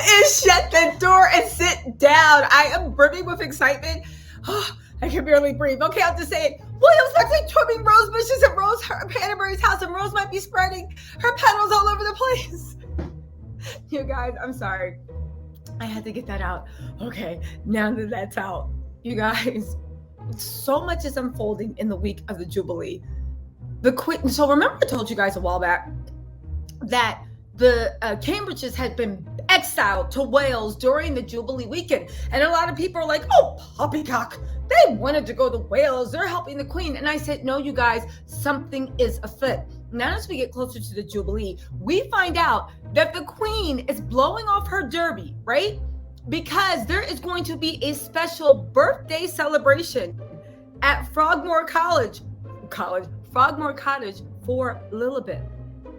is shut the door and sit down. I am brimming with excitement. I can barely breathe. Okay, I'll just say it. William's actually trimming rose bushes at Rose Hannaberry's house, and Rose might be spreading her petals all over the place. You guys, I'm sorry. I had to get that out. Okay, now that that's out, you guys, so much is unfolding in the week of the Jubilee. The Queen. So remember, I told you guys a while back that the Cambridges had been exiled to Wales during the Jubilee weekend, and a lot of people are like, "Oh, poppycock! They wanted to go to Wales. They're helping the Queen." And I said, "No, you guys, something is afoot." Now, as we get closer to the Jubilee, we find out that the Queen is blowing off her derby, right? Because there is going to be a special birthday celebration at Frogmore Cottage for Lilibet.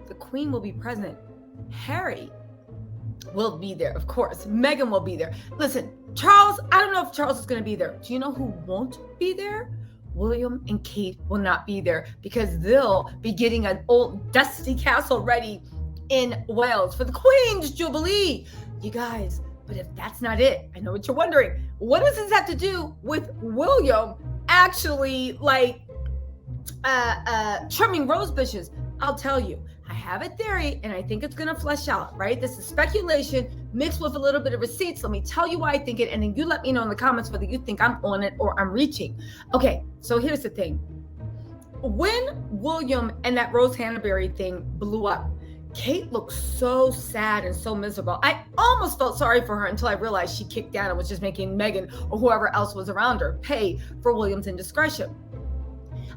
The Queen will be present. Harry will be there, of course. Meghan will be there. Listen, Charles, I don't know if Charles is going to be there. Do you know who won't be there? William and Kate will not be there because they'll be getting an old dusty castle ready in Wales for the Queen's Jubilee. You guys, but if that's not it, I know what you're wondering. What does this have to do with William actually trimming rose bushes? I'll tell you. I have a theory, and I think it's going to flesh out, right? This is speculation mixed with a little bit of receipts. Let me tell you why I think it, and then you let me know in the comments whether you think I'm on it or I'm reaching. Okay, so here's the thing. When William and that Rose Hannaberry thing blew up, Kate looked so sad and so miserable. I almost felt sorry for her until I realized she kicked down and was just making Meghan or whoever else was around her pay for William's indiscretion.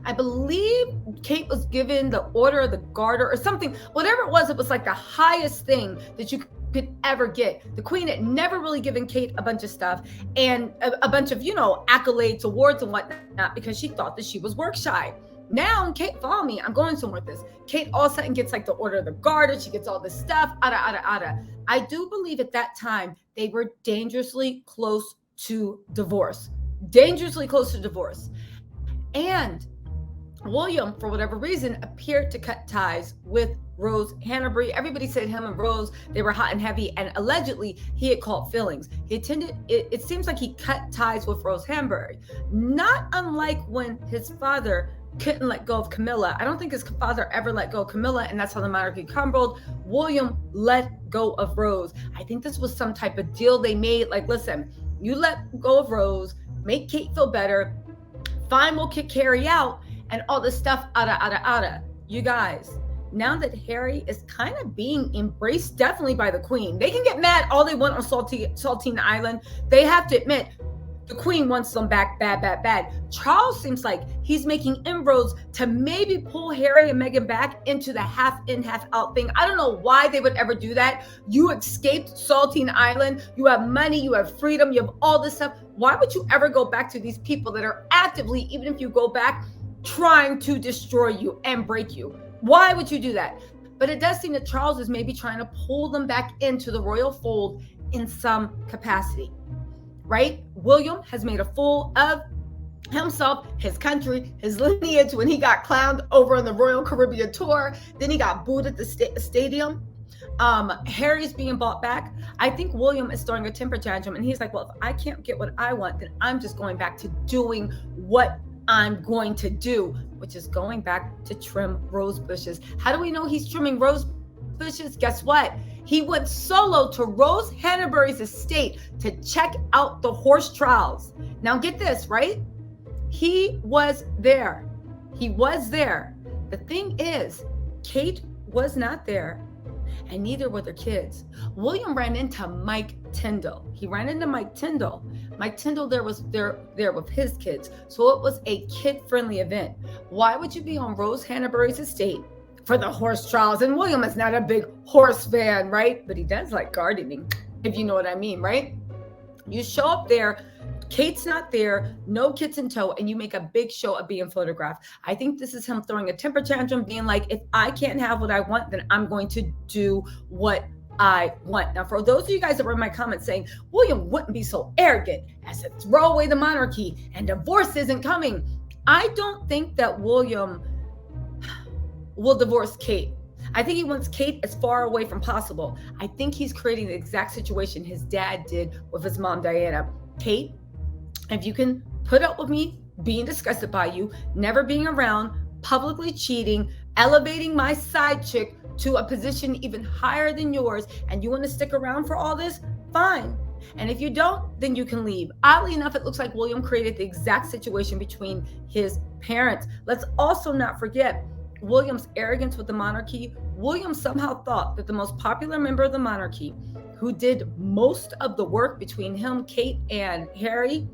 I believe Kate was given the Order of the Garter or something. Whatever it was like the highest thing that you could ever get. The Queen had never really given Kate a bunch of stuff and a bunch of, accolades, awards and whatnot because she thought that she was work shy. Now, Kate, follow me. I'm going somewhere with this. Kate all of a sudden gets like the Order of the Garter. She gets all this stuff. I do believe at that time they were dangerously close to divorce. And William, for whatever reason, appeared to cut ties with Rose Hannaberry. Everybody said him and Rose, they were hot and heavy, and allegedly he had caught feelings. It seems like he cut ties with Rose Hannaberry, not unlike when his father couldn't let go of Camilla. I don't think his father ever let go of Camilla, and that's how the monarchy crumbled. William let go of Rose. I think this was some type of deal they made. Like, listen, you let go of Rose, make Kate feel better. Fine, we'll kick Harry out. And all this stuff, You guys, now that Harry is kind of being embraced definitely by the Queen. They can get mad all they want on Saltine Island. They have to admit, the Queen wants them back bad. Charles seems like he's making inroads to maybe pull Harry and Meghan back into the half in, half out thing. I don't know why they would ever do that. You escaped Saltine Island. You have money. You have freedom. You have all this stuff. Why would you ever go back to these people that are actively, even if you go back, trying to destroy you and break you? Why would you do that? But it does seem that Charles is maybe trying to pull them back into the royal fold in some capacity, right? William has made a fool of himself, his country, his lineage when he got clowned over on the Royal Caribbean tour. Then he got booed at the stadium. Harry's being bought back. I think William is throwing a temper tantrum, and he's like, well, if I can't get what I want, then I'm just going back to doing what I'm going to do, which is going back to trim rose bushes. How do we know he's trimming rose bushes? Guess what? He went solo to Rose Hannaberry's estate to check out the horse trials. Now get this, right? He was there. The thing is, Kate was not there, and neither were their kids. William ran into Mike Tyndall. Mike Tyndall was there with his kids. So it was a kid-friendly event. Why would you be on Rose Hannaberry's estate for the horse trials? And William is not a big horse fan, right? But he does like gardening, if you know what I mean, right? You show up there, Kate's not there, no kids in tow, and you make a big show of being photographed. I think this is him throwing a temper tantrum, being like, if I can't have what I want, then I'm going to do what I want. Now, for those of you guys that were in my comments saying, William wouldn't be so arrogant as to throw away the monarchy and divorce isn't coming. I don't think that William will divorce Kate. I think he wants Kate as far away from possible. I think he's creating the exact situation his dad did with his mom, Diana. Kate, if you can put up with me being disgusted by you, never being around, publicly cheating, elevating my side chick to a position even higher than yours, and you want to stick around for all this, fine. And if you don't, then you can leave. Oddly enough, it looks like William created the exact situation between his parents. Let's also not forget William's arrogance with the monarchy. William somehow thought that the most popular member of the monarchy, who did most of the work between him, Kate, and Harry,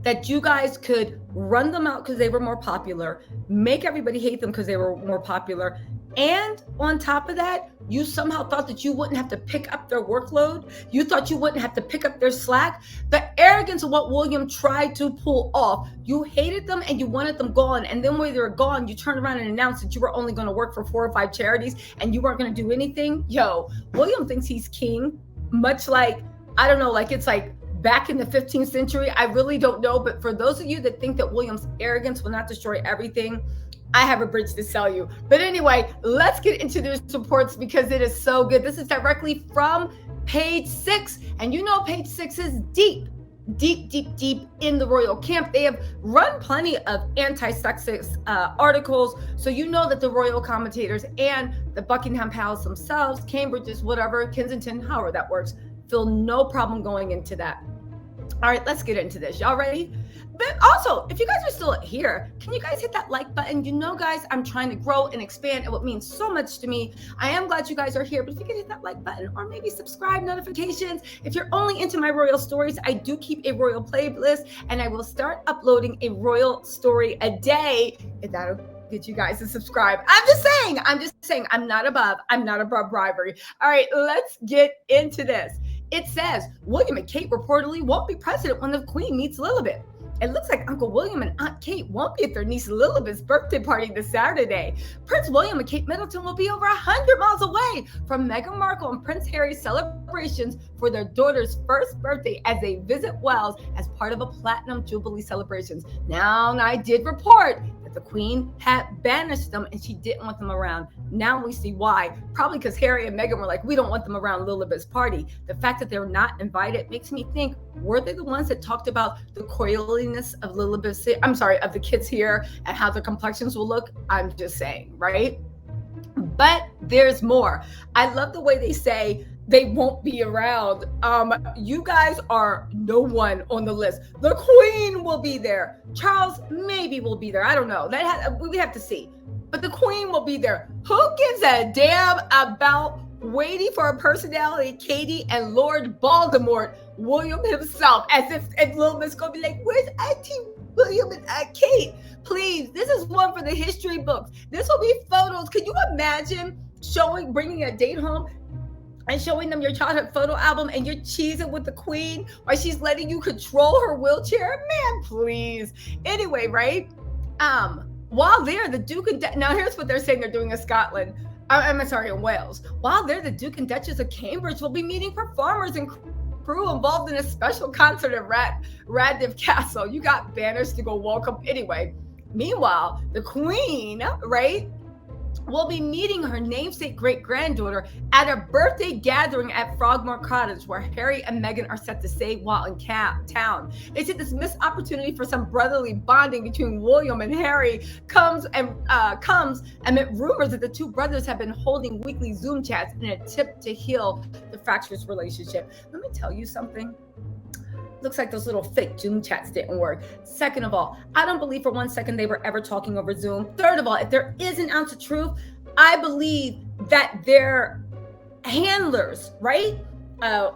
that you guys could run them out because they were more popular, make everybody hate them because they were more popular, and on top of that, you somehow thought that you wouldn't have to pick up their workload. You thought you wouldn't have to pick up their slack. The arrogance of what William tried to pull off. You hated them and you wanted them gone. And then when they were gone, you turned around and announced that you were only going to work for 4 or 5 charities and you weren't going to do anything. Yo, William thinks he's king, much like, I don't know, like it's like back in the 15th century. I really don't know. But for those of you that think that William's arrogance will not destroy everything, I have a bridge to sell you. But anyway, let's get into these reports because it is so good. This is directly from page 6. And you know page 6 is deep in the royal camp. They have run plenty of anti-sexist articles. So you know that the royal commentators and the Buckingham Palace themselves, Cambridge's, whatever, Kensington, however that works, feel no problem going into that. All right, let's get into this. Y'all ready? But also, if you guys are still here, can you guys hit that like button? You know, guys, I'm trying to grow and expand, and what means so much to me. I am glad you guys are here, but if you can hit that like button or maybe subscribe, notifications. If you're only into my royal stories, I do keep a royal playlist, and I will start uploading a royal story a day, and that'll get you guys to subscribe. I'm just saying, I'm not above bribery. All right, let's get into this. It says William and Kate reportedly won't be present when the Queen meets Elizabeth. It looks like Uncle William and Aunt Kate won't be at their niece Elizabeth's birthday party this Saturday. Prince William and Kate Middleton will be over 100 miles away from Meghan Markle and Prince Harry's celebrations for their daughter's first birthday as they visit Wales as part of a Platinum Jubilee celebrations. Now, I did report that the Queen had banished them and she didn't want them around. Now we see why. Probably because Harry and Meghan were like, we don't want them around Elizabeth's party. The fact that they're not invited makes me think, were they the ones that talked about the coiliness of of the kids here and how their complexions will look? I'm just saying, right? But there's more. I love the way they say they won't be around. You guys are no one on the list. The Queen will be there. Charles maybe will be there. I don't know. We have to see. But the Queen will be there. Who gives a damn about waiting for a personality, Katie and Lord Voldemort, William himself, as if Little Miss gonna be like, where's Auntie William and Aunt Kate? Please, this is one for the history books. This will be photos. Can you imagine bringing a date home and showing them your childhood photo album and you're cheesing with the Queen while she's letting you control her wheelchair? Man, please. Anyway, right? While there, the Duke and now here's what they're saying they're doing in Scotland. In Wales. While there, the Duke and Duchess of Cambridge will be meeting performers and crew involved in a special concert at Radcliffe Castle. You got banners to go welcome. Anyway, meanwhile, the Queen, right, will be meeting her namesake great-granddaughter at a birthday gathering at Frogmore Cottage, where Harry and Meghan are set to stay while in town. They said this missed opportunity for some brotherly bonding between William and Harry comes amid rumors that the two brothers have been holding weekly Zoom chats in an attempt to heal the fractious relationship. Let me tell you something. Looks like those little fake Zoom chats didn't work. Second of all, I don't believe for one second they were ever talking over Zoom. Third of all, if there is an ounce of truth, I believe that their handlers, right?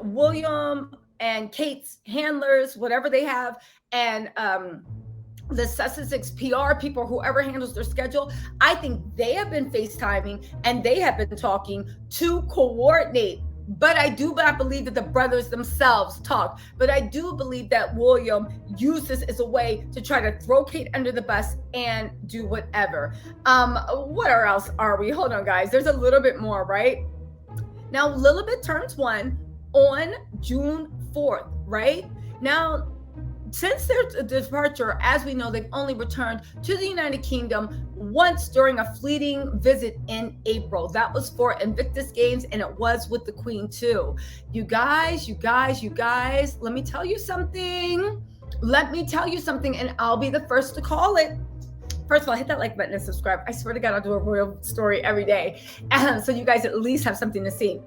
William and Kate's handlers, whatever they have, and the Sussex PR people, whoever handles their schedule, I think they have been FaceTiming and they have been talking to coordinate. But I do not believe that the brothers themselves talk. But I do believe that William used this as a way to try to throw Kate under the bus and do whatever. Where else are we? Hold on, guys. There's a little bit more, right? Now, Lilibet turns 1 on June 4th, right? Now, since their departure, as we know, they've only returned to the United Kingdom once during a fleeting visit in April. That was for Invictus Games, and it was with the Queen too. You guys, let me tell you something. And I'll be the first to call it. First of all, hit that like button and subscribe. I swear to God, I'll do a royal story every day. So you guys at least have something to see.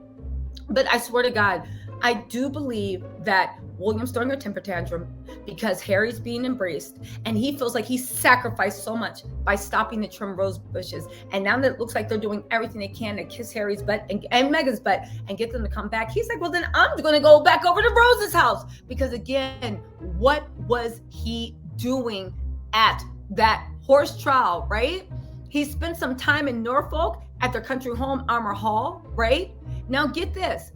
But I swear to God, I do believe that William's throwing a temper tantrum because Harry's being embraced, and he feels like he sacrificed so much by stopping the trim rose bushes. And now that it looks like they're doing everything they can to kiss Harry's butt and Meghan's butt and get them to come back, he's like, well, then I'm going to go back over to Rose's house. Because again, what was he doing at that horse trial, right? He spent some time in Norfolk at their country home, Armour Hall, right? Now get this.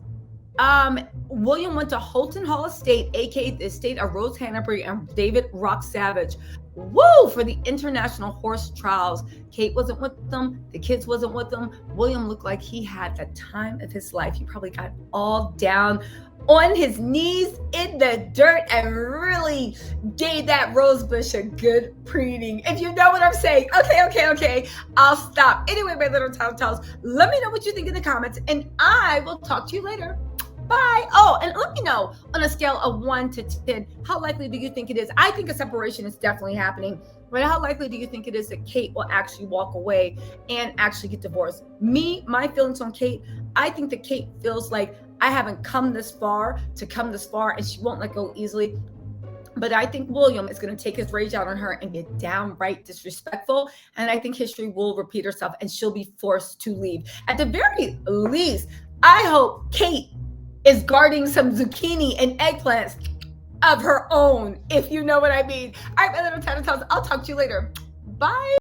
William went to Holton Hall Estate, aka the estate of Rose Hanbury and David Rock Savage, for the international horse trials. Kate wasn't with them. The kids wasn't with them. William looked like he had the time of his life. He probably got all down on his knees in the dirt and really gave that rose bush a good preening. If you know what I'm saying. Okay. I'll stop. Anyway, my little Tattle Tells, let me know what you think in the comments, and I will talk to you later. Bye. Oh, and let me know on a scale of 1 to 10, how likely do you think it is? I think a separation is definitely happening. But how likely do you think it is that Kate will actually walk away and actually get divorced? My feelings on Kate, I think that Kate feels like I haven't come this far, and she won't let go easily. But I think William is going to take his rage out on her and get downright disrespectful. And I think history will repeat herself and she'll be forced to leave. At the very least, I hope Kate is guarding some zucchini and eggplants of her own, if you know what I mean. All right, my little Tattle Tells, I'll talk to you later. Bye.